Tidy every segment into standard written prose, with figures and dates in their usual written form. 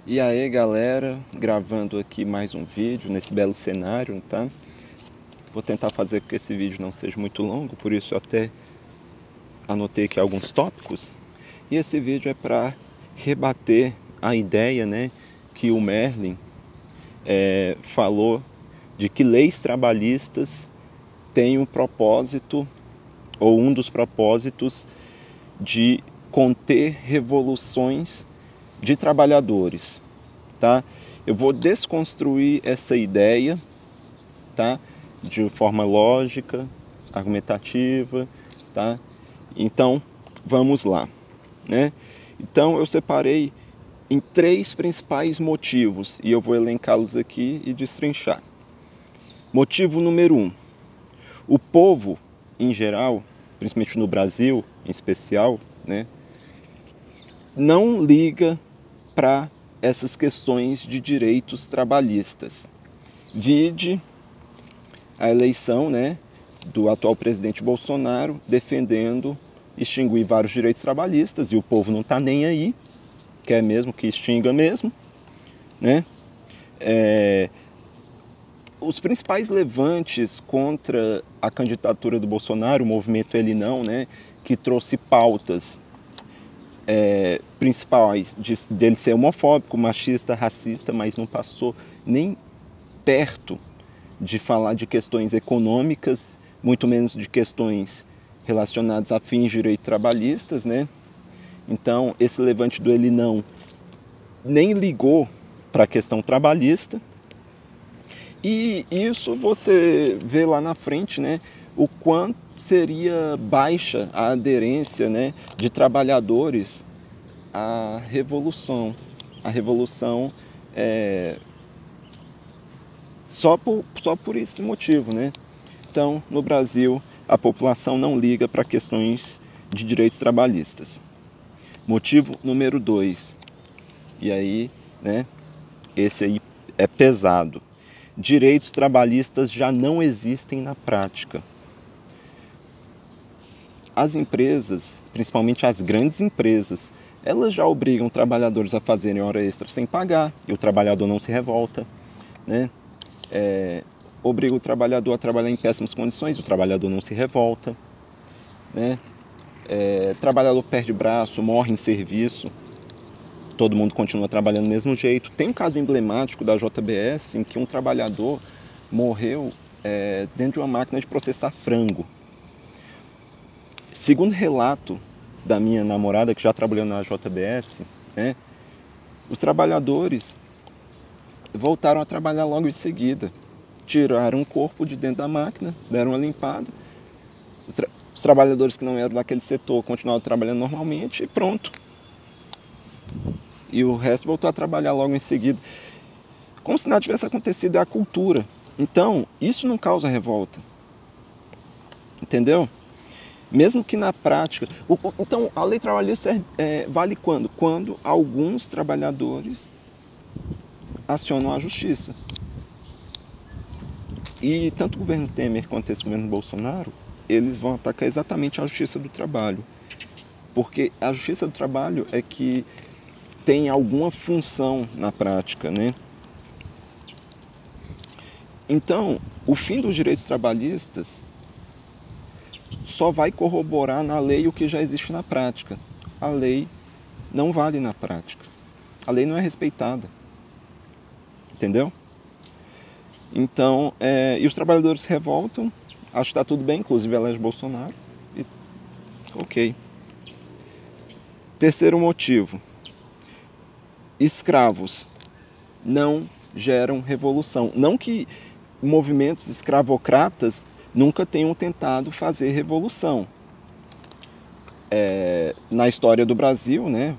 E aí galera, gravando aqui mais um vídeo nesse belo cenário, tá? Vou tentar fazer com que esse vídeo não seja muito longo, por isso eu até anotei aqui alguns tópicos. E esse vídeo é para rebater a ideia, né, que o Merlin falou de que leis trabalhistas têm um propósito, ou um dos propósitos, de conter revoluções de trabalhadores, tá? Eu vou desconstruir essa ideia, tá? De forma lógica, argumentativa, tá? Então, vamos lá, né? Então, eu separei em três principais motivos e eu vou elencá-los aqui e destrinchar. Motivo número 1. O povo, em geral, principalmente no Brasil, em especial, né, não liga para essas questões de direitos trabalhistas. Vide a eleição, né, do atual presidente Bolsonaro defendendo extinguir vários direitos trabalhistas e o povo não está nem aí, quer mesmo que extinga mesmo, né? Os principais levantes contra a candidatura do Bolsonaro, o movimento Ele Não, né, que trouxe pautas principais dele ser homofóbico, machista, racista, mas não passou nem perto de falar de questões econômicas, muito menos de questões relacionadas a fins de direitos trabalhistas, né? Então, esse levante do Ele Não nem ligou para a questão trabalhista. E isso você vê lá na frente, né, o quanto seria baixa a aderência, né, de trabalhadores à revolução. A revolução só por esse motivo, né? Então, no Brasil, a população não liga para questões de direitos trabalhistas. Motivo número 2. E aí, né, esse aí é pesado. Direitos trabalhistas já não existem na prática. As empresas, principalmente as grandes empresas, elas já obrigam trabalhadores a fazerem hora extra sem pagar e o trabalhador não se revolta, né? Obriga o trabalhador a trabalhar em péssimas condições, o trabalhador não se revolta, né? Trabalhador perde braço, morre em serviço, todo mundo continua trabalhando do mesmo jeito. Tem um caso emblemático da JBS em que um trabalhador morreu dentro de uma máquina de processar frango. Segundo relato da minha namorada, que já trabalhou na JBS, né, os trabalhadores voltaram a trabalhar logo em seguida. Tiraram o corpo de dentro da máquina, deram uma limpada. Os trabalhadores que não eram daquele setor continuaram trabalhando normalmente e pronto. E o resto voltou a trabalhar logo em seguida. Como se nada tivesse acontecido, é a cultura. Então, isso não causa revolta. Entendeu? Mesmo que na prática... Então, a lei trabalhista vale quando? Quando alguns trabalhadores acionam a justiça. E tanto o governo Temer quanto esse governo Bolsonaro, eles vão atacar exatamente a justiça do trabalho. Porque a justiça do trabalho é que tem alguma função na prática, né? Então, o fim dos direitos trabalhistas só vai corroborar na lei o que já existe na prática. A lei não vale na prática. A lei não é respeitada. Entendeu? Então, e os trabalhadores se revoltam, acho que está tudo bem, inclusive elege Bolsonaro. E, ok. Terceiro motivo. Escravos não geram revolução. Não que movimentos escravocratas nunca tenham tentado fazer revolução. Na história do Brasil, né,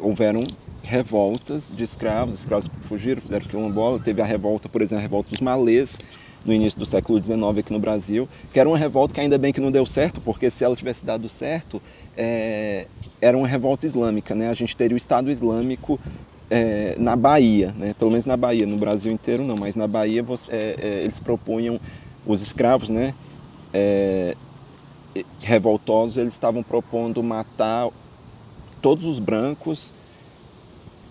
houveram revoltas de escravos que fugiram, fizeram quilombola. Teve a revolta, por exemplo, a revolta dos malês, no início do século XIX aqui no Brasil, que era uma revolta que ainda bem que não deu certo, porque se ela tivesse dado certo, era uma revolta islâmica, né? A gente teria o Estado Islâmico na Bahia, né? Pelo menos na Bahia, no Brasil inteiro não, mas na Bahia eles propunham, os escravos, né, revoltosos, eles estavam propondo matar todos os brancos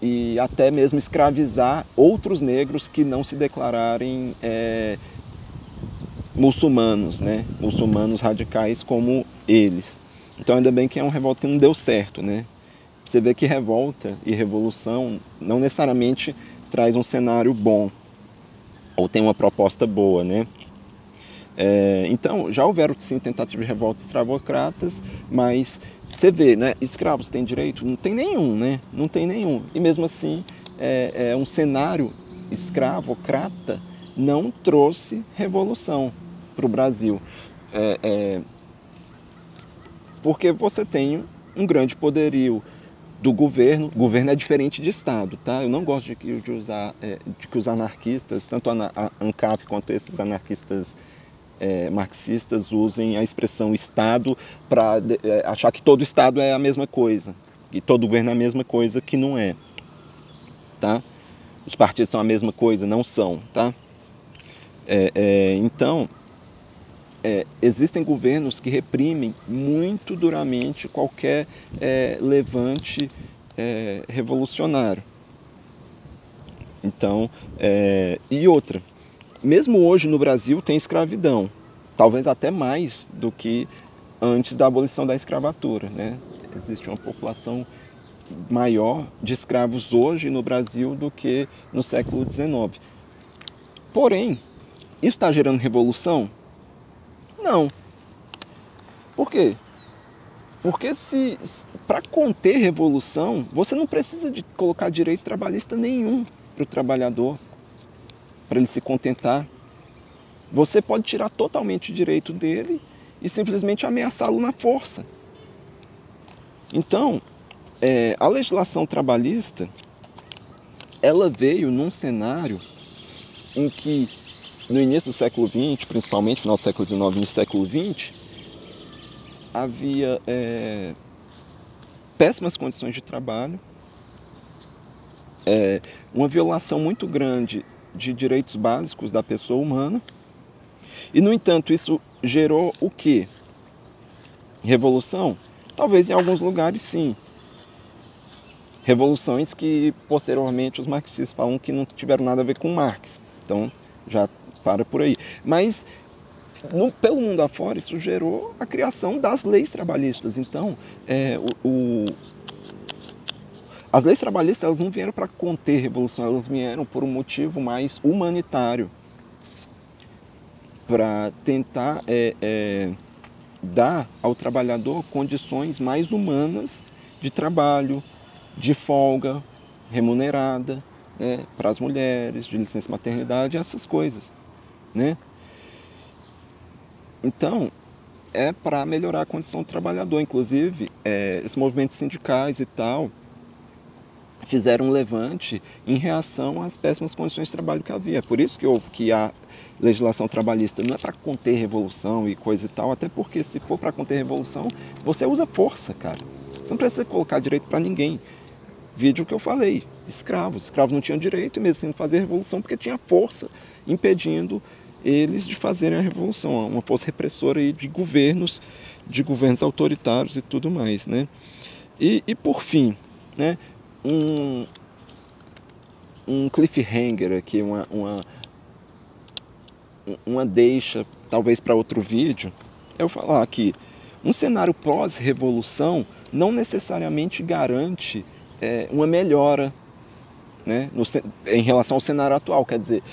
e até mesmo escravizar outros negros que não se declararem muçulmanos, né? Muçulmanos radicais como eles. Então ainda bem que é uma revolta que não deu certo, né? Você vê que revolta e revolução não necessariamente traz um cenário bom ou tem uma proposta boa, né? Então, já houveram sim tentativas de revoltas escravocratas, mas você vê, né? Escravos têm direito? Não tem nenhum, né? Não tem nenhum. E mesmo assim, um cenário escravocrata não trouxe revolução para o Brasil. Porque você tem um grande poderio do governo. O governo é diferente de Estado, tá? Eu não gosto de usar, de que os anarquistas, tanto a ANCAP quanto esses anarquistas marxistas, usem a expressão Estado para achar que todo Estado é a mesma coisa. E todo governo é a mesma coisa, que não é. Tá? Os partidos são a mesma coisa, não são. Tá? Então, existem governos que reprimem muito duramente qualquer levante revolucionário. Então, e outra, mesmo hoje no Brasil tem escravidão, talvez até mais do que antes da abolição da escravatura, né? Existe uma população maior de escravos hoje no Brasil do que no século XIX. Porém, isso está gerando revolução? Não. Por quê? Porque para conter revolução, você não precisa de colocar direito trabalhista nenhum para o trabalhador, para ele se contentar. Você pode tirar totalmente o direito dele e simplesmente ameaçá-lo na força. Então, a legislação trabalhista, ela veio num cenário em que, no início do século XX, principalmente final do século XIX e início do século XX, havia péssimas condições de trabalho, uma violação muito grande de direitos básicos da pessoa humana. E, no entanto, isso gerou o quê? Revolução? Talvez em alguns lugares, sim. Revoluções que, posteriormente, os marxistas falam que não tiveram nada a ver com Marx. Então, já para por aí. Mas, pelo mundo afora, isso gerou a criação das leis trabalhistas. Então, as leis trabalhistas, elas não vieram para conter revolução, elas vieram por um motivo mais humanitário, para tentar dar ao trabalhador condições mais humanas de trabalho, de folga remunerada, né, para as mulheres, de licença maternidade, essas coisas, né? Então, é para melhorar a condição do trabalhador. Inclusive, esses movimentos sindicais e tal fizeram um levante em reação às péssimas condições de trabalho que havia. Por isso que a legislação trabalhista não é para conter revolução e coisa e tal, até porque se for para conter revolução, você usa força, cara. Você não precisa colocar direito para ninguém. Vídeo que eu falei, escravos. Escravos não tinham direito mesmo assim de fazer revolução porque tinha força impedindo eles de fazerem a revolução. Uma força repressora aí de governos autoritários e tudo mais, né? E por fim, né? Um cliffhanger aqui, uma deixa, talvez para outro vídeo, eu falar que um cenário pós-revolução não necessariamente garante uma melhora, né, em relação ao cenário atual. Quer dizer,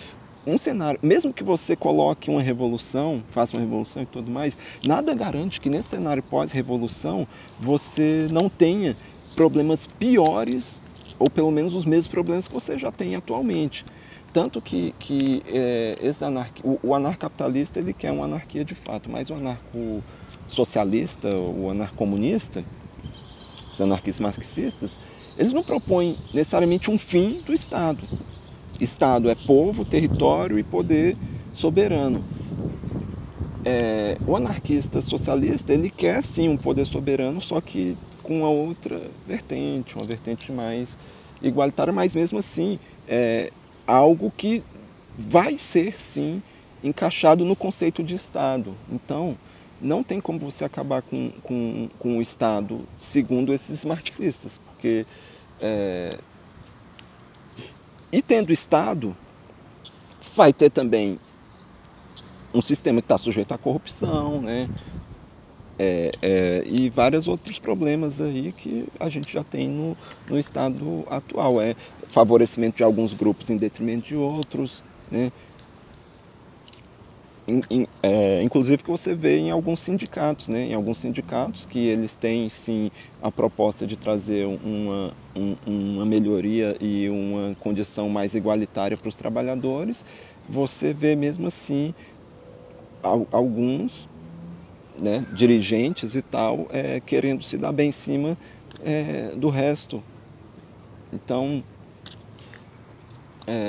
um cenário, mesmo que você coloque uma revolução, faça uma revolução e tudo mais, nada garante que nesse cenário pós-revolução você não tenha problemas piores, ou pelo menos os mesmos problemas que você já tem atualmente. Tanto que o anarcapitalista ele quer uma anarquia de fato, mas o anarco-socialista, o anarcomunista, os anarquistas marxistas, eles não propõem necessariamente um fim do Estado. Estado é povo, território e poder soberano. O anarquista socialista ele quer sim um poder soberano, só que com uma outra vertente, uma vertente mais igualitária, mas mesmo assim algo que vai ser sim encaixado no conceito de Estado. Então, não tem como você acabar com o Estado segundo esses marxistas, porque E tendo Estado, vai ter também um sistema que está sujeito à corrupção, né? E vários outros problemas aí que a gente já tem no estado atual. Favorecimento de alguns grupos em detrimento de outros, né? Inclusive que você vê em alguns sindicatos, né? Em alguns sindicatos que eles têm sim a proposta de trazer uma melhoria e uma condição mais igualitária para os trabalhadores, você vê mesmo assim alguns, né, dirigentes e tal, querendo se dar bem em cima do resto. Então,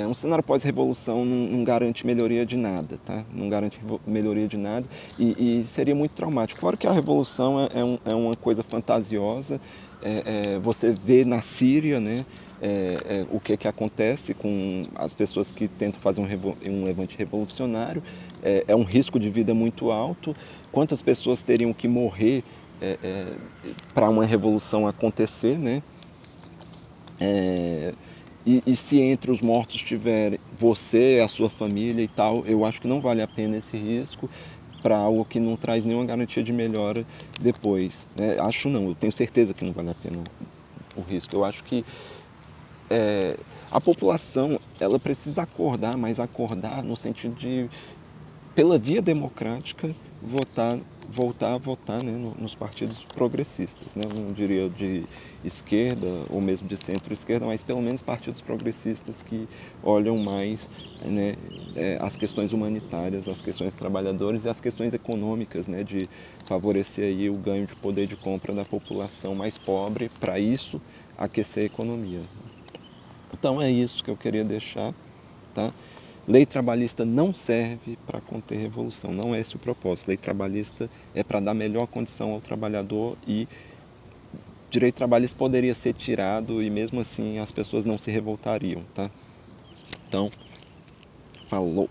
um cenário pós-revolução não garante melhoria de nada, tá? Não garante melhoria de nada e seria muito traumático. Claro que a revolução é uma coisa fantasiosa. Você vê na Síria, né, o que acontece com as pessoas que tentam fazer um levante revolucionário. É um risco de vida muito alto. Quantas pessoas teriam que morrer para uma revolução acontecer, né? E se entre os mortos tiver você, a sua família e tal, eu acho que não vale a pena esse risco para algo que não traz nenhuma garantia de melhora depois, né? Acho não, eu tenho certeza que não vale a pena o risco. Eu acho que a população ela precisa acordar, mas acordar no sentido de, pela via democrática, voltar a votar, né, nos partidos progressistas, né? Eu não diria de esquerda ou mesmo de centro-esquerda, mas pelo menos partidos progressistas que olham mais, né, as questões humanitárias, as questões dos trabalhadores e as questões econômicas, né, de favorecer aí o ganho de poder de compra da população mais pobre, para isso aquecer a economia. Então é isso que eu queria deixar, tá? Lei trabalhista não serve para conter revolução, não é esse o propósito. Lei trabalhista é para dar melhor condição ao trabalhador e direito trabalhista poderia ser tirado e mesmo assim as pessoas não se revoltariam, tá? Então, falou!